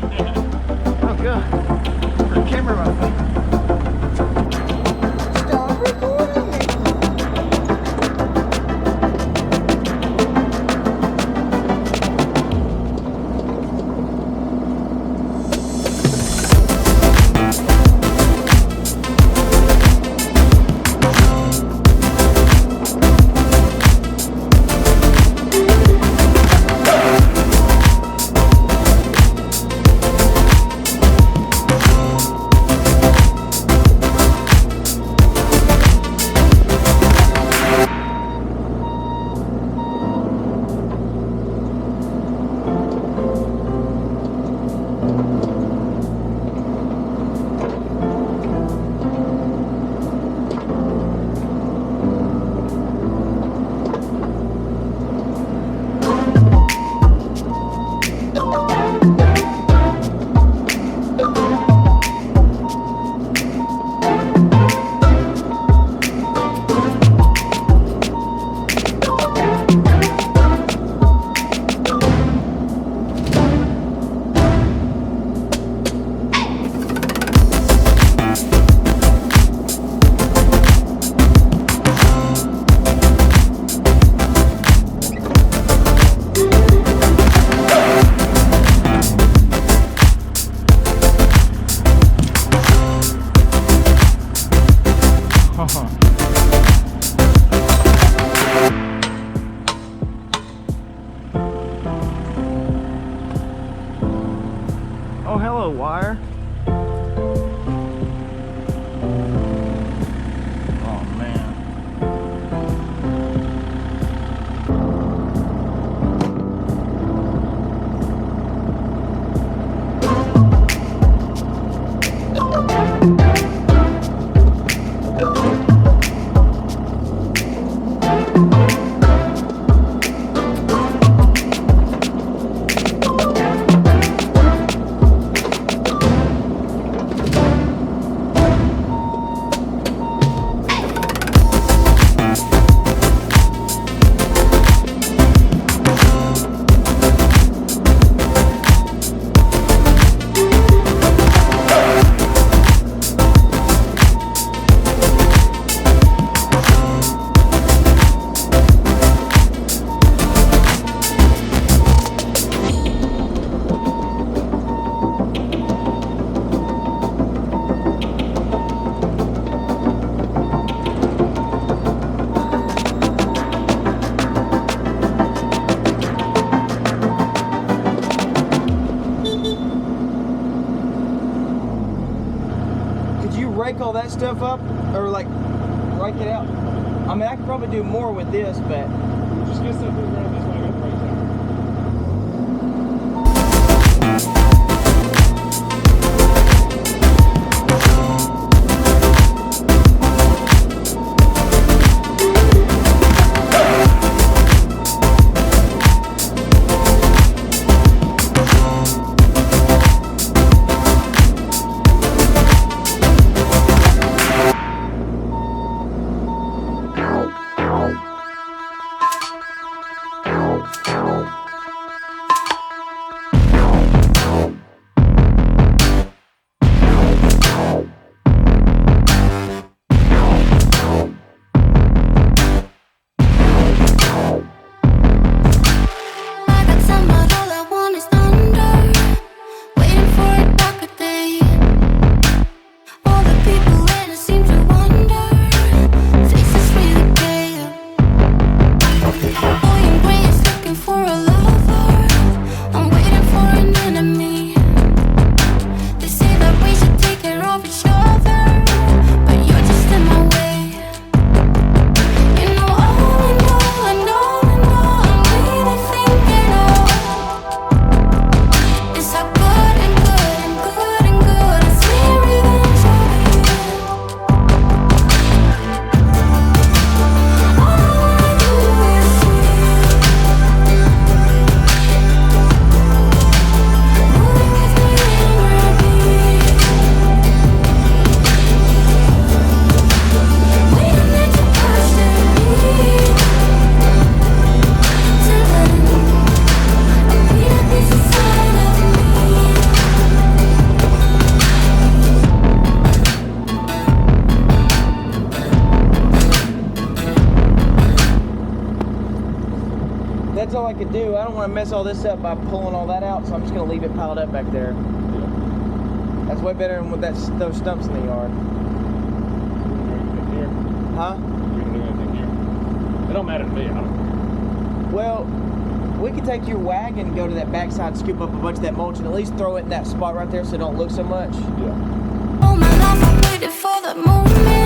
Oh, good. The camera might Stop recording me. Oh, hello, wire. Oh, man. Could you rake all that stuff up, or like rake it out? I mean, I could probably do more with this, but Just get something around this way. I got the right time. do. I don't want to mess all this up by pulling all that out, so I'm just going to leave it piled up back there. That's way better than with those stumps in the yard. Here. Huh? You gonna do anything here? It don't matter to me. I don't. Well, we could take your wagon, go to that backside, scoop up a bunch of that mulch, and at least throw it in that spot right there so it don't look so much. Yeah. All my life I waited for that moment.